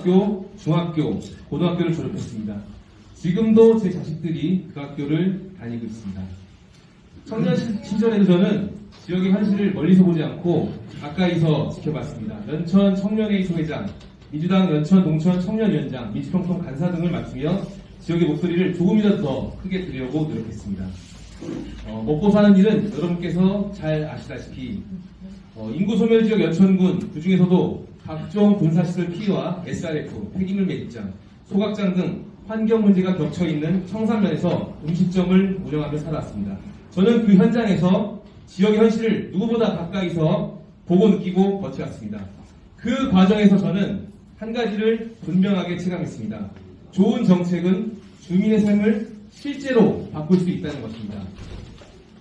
학교, 중학교, 고등학교를 졸업했습니다. 지금도 제 자식들이 그 학교를 다니고 있습니다. 청년 시절에도 저는 지역의 현실을 멀리서 보지 않고 가까이서 지켜봤습니다. 연천 청년회의 소회장, 민주당 연천 동천 청년위원장, 민주평통 간사 등을 맡으며 지역의 목소리를 조금이라도 더 크게 들으려고 노력했습니다. 먹고 사는 일은 여러분께서 잘 아시다시피 인구 소멸 지역 연천군, 그중에서도 각종 군사시설 피해와 SRF, 폐기물 매립장, 소각장 등 환경 문제가 겹쳐있는 청산면에서 음식점을 운영하며 살아왔습니다. 저는 그 현장에서 지역의 현실을 누구보다 가까이서 보고 느끼고 버텨왔습니다. 그 과정에서 저는 한 가지를 분명하게 체감했습니다. 좋은 정책은 주민의 삶을 실제로 바꿀 수 있다는 것입니다.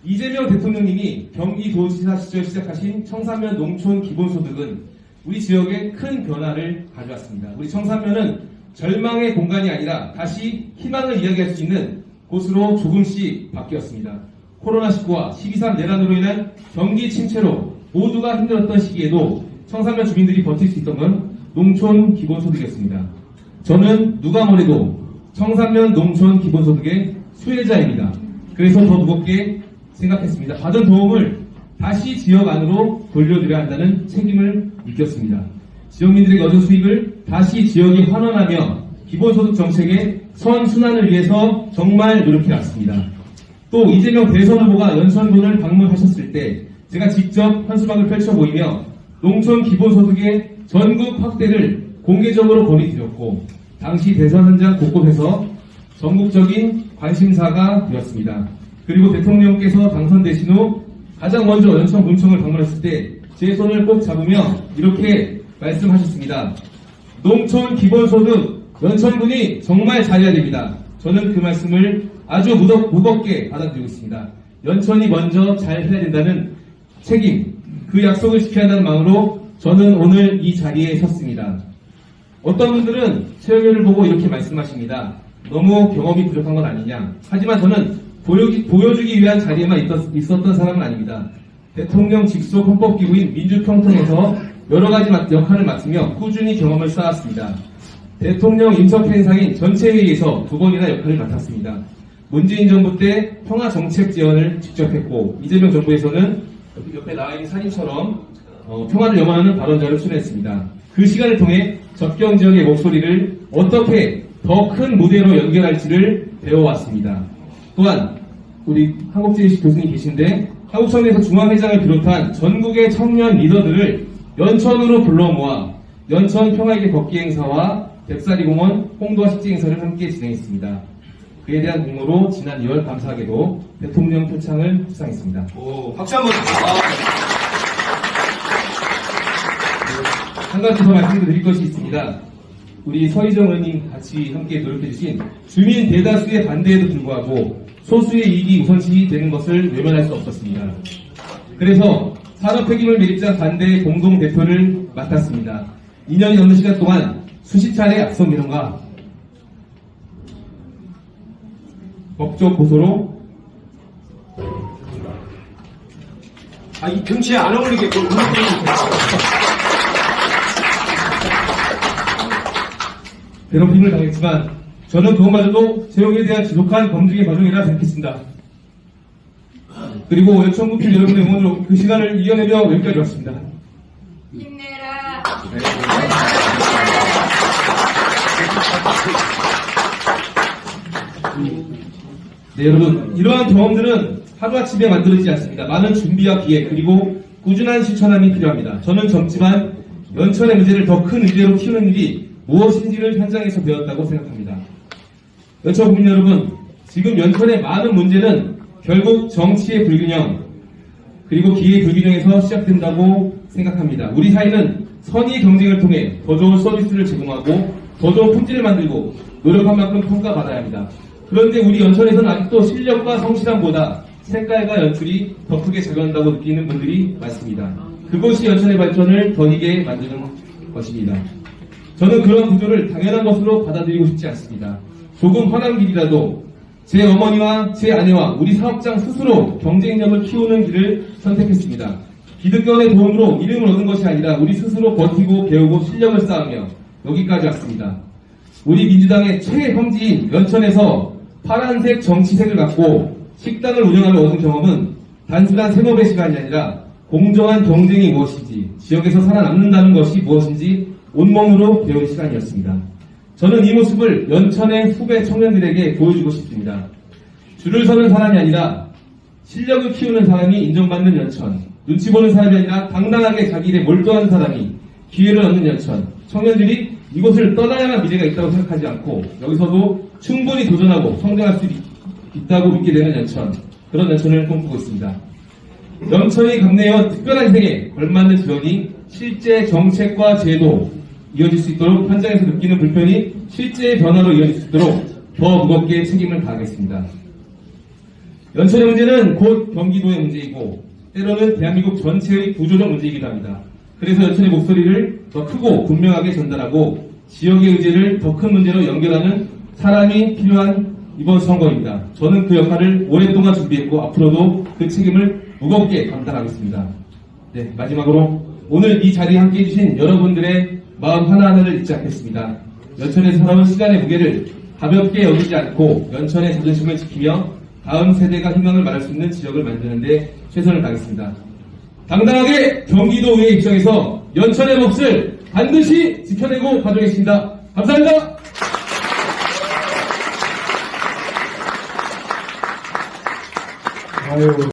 이재명 대통령님이 경기도지사 시절 시작하신 청산면 농촌 기본소득은 우리 지역에 큰 변화를 가져왔습니다. 우리 청산면은 절망의 공간이 아니라 다시 희망을 이야기할 수 있는 곳으로 조금씩 바뀌었습니다. 코로나19와 12.3 내란으로 인한 경기 침체로 모두가 힘들었던 시기에도 청산면 주민들이 버틸 수 있던 건 농촌 기본소득이었습니다. 저는 누가 뭐래도 청산면 농촌 기본소득의 수혜자입니다. 그래서 더 무겁게 생각했습니다. 받은 도움을 다시 지역 안으로 돌려드려야 한다는 책임을 느꼈습니다. 지역민들에게 얻은 수익을 다시 지역에 환원하며 기본소득 정책의 선순환을 위해서 정말 노력해왔습니다. 또 이재명 대선 후보가 연천군을 방문하셨을 때 제가 직접 현수막을 펼쳐 보이며 농촌 기본소득의 전국 확대를 공개적으로 건의드렸고 당시 대선 현장 곳곳에서 전국적인 관심사가 되었습니다. 그리고 대통령께서 당선되신 후 가장 먼저 연천군청을 방문했을 때 제 손을 꼭 잡으며 이렇게 말씀하셨습니다. 농촌 기본소득 연천군이 정말 잘해야 됩니다. 저는 그 말씀을 아주 무겁게 받아들이고 있습니다. 연천이 먼저 잘 해야 된다는 책임, 그 약속을 지켜야 한다는 마음으로 저는 오늘 이 자리에 섰습니다. 어떤 분들은 최영현을 보고 이렇게 말씀하십니다. 너무 경험이 부족한 건 아니냐. 하지만 저는 보여주기 위한 자리에만 있었던 사람은 아닙니다. 대통령 직속 헌법기구인 민주평통에서 여러 가지 역할을 맡으며 꾸준히 경험을 쌓았습니다. 대통령 인적행상인 전체회의에서 2번이나 역할을 맡았습니다. 문재인 정부 때 평화정책 지원을 직접 했고 이재명 정부에서는 옆에 나와있는 사진처럼 평화를 염원하는 발언자를 출연했습니다. 그 시간을 통해 접경지역의 목소리를 어떻게 더 큰 무대로 연결할지를 배워왔습니다. 또한 우리 한국재식 교수님 계신데 한국청에서 중앙회장을 비롯한 전국의 청년 리더들을 연천으로 불러 모아 연천 평화의 걷기 행사와 뎁사리공원 홍도화 식지 행사를 함께 진행했습니다. 그에 대한 공로로 지난 2월 감사하게도 대통령 표창을 수상했습니다. 박수 한번 주세요. 한 가지 더 말씀드릴 것이 있습니다. 우리 서희정 의원님 같이 함께 노력해주신 주민 대다수의 반대에도 불구하고 소수의 이익이 우선시 되는 것을 외면할 수 없었습니다. 그래서 산업 폐기물 매립장 반대 공동대표를 맡았습니다. 2년이 넘는 시간 동안 수십 차례 악성 민원과 법적 고소로 이 등치에 안 어울리게 괴롭힘을 당했지만 저는 그것마저도 재용에 대한 지속한 검증의 과정이라 생각했습니다. 그리고 연천구민 여러분의 응원으로 그 시간을 이겨내며 여기까지 왔습니다. 힘내라. 네, 여러분, 이러한 경험들은 하루아침에 만들어지지 않습니다. 많은 준비와 기획 그리고 꾸준한 실천함이 필요합니다. 저는 젊지만 연천의 문제를 더 큰 의제로 키우는 일이 무엇인지를 현장에서 배웠다고 생각합니다. 연천 국민 여러분, 지금 연천의 많은 문제는 결국 정치의 불균형 그리고 기회의 불균형에서 시작된다고 생각합니다. 우리 사회는 선의 경쟁을 통해 더 좋은 서비스를 제공하고 더 좋은 품질을 만들고 노력한 만큼 평가받아야 합니다. 그런데 우리 연천에서는 아직도 실력과 성실함보다 색깔과 연출이 더 크게 작용한다고 느끼는 분들이 많습니다. 그것이 연천의 발전을 더디게 만드는 것입니다. 저는 그런 구조를 당연한 것으로 받아들이고 싶지 않습니다. 조금 화난 길이라도 제 어머니와 제 아내와 우리 사업장 스스로 경쟁력을 키우는 길을 선택했습니다. 기득권의 도움으로 이름을 얻는 것이 아니라 우리 스스로 버티고 배우고 실력을 쌓으며 여기까지 왔습니다. 우리 민주당의 최형지인 연천에서 파란색 정치색을 갖고 식당을 운영하며 얻은 경험은 단순한 생업의 시간이 아니라 공정한 경쟁이 무엇인지, 지역에서 살아남는다는 것이 무엇인지 온몸으로 배운 시간이었습니다. 저는 이 모습을 연천의 후배 청년들에게 보여주고 싶습니다. 줄을 서는 사람이 아니라 실력을 키우는 사람이 인정받는 연천, 눈치 보는 사람이 아니라 당당하게 자기 일에 몰두하는 사람이 기회를 얻는 연천, 청년들이 이곳을 떠나야만 미래가 있다고 생각하지 않고 여기서도 충분히 도전하고 성장할 수 있다고 믿게 되는 연천, 그런 연천을 꿈꾸고 있습니다. 연천이 감내어 특별한 인생에 걸맞는 지원이 실제 정책과 제도 이어질 수 있도록 현장에서 느끼는 불편이 실제의 변화로 이어질 수 있도록 더 무겁게 책임을 다하겠습니다. 연천의 문제는 곧 경기도의 문제이고 때로는 대한민국 전체의 구조적 문제이기도 합니다. 그래서 연천의 목소리를 더 크고 분명하게 전달하고 지역의 의제를 더 큰 문제로 연결하는 사람이 필요한 이번 선거입니다. 저는 그 역할을 오랫동안 준비했고 앞으로도 그 책임을 무겁게 감당하겠습니다. 네, 마지막으로 오늘 이 자리에 함께해 주신 여러분들의 마음 하나하나를 잊지 않겠습니다. 연천에서 살아온 시간의 무게를 가볍게 여기지 않고 연천의 자존심을 지키며 다음 세대가 희망을 말할 수 있는 지역을 만드는 데 최선을 다하겠습니다. 당당하게 경기도의회 입장에서 연천의 몫을 반드시 지켜내고 가져오겠습니다. 감사합니다. 아유.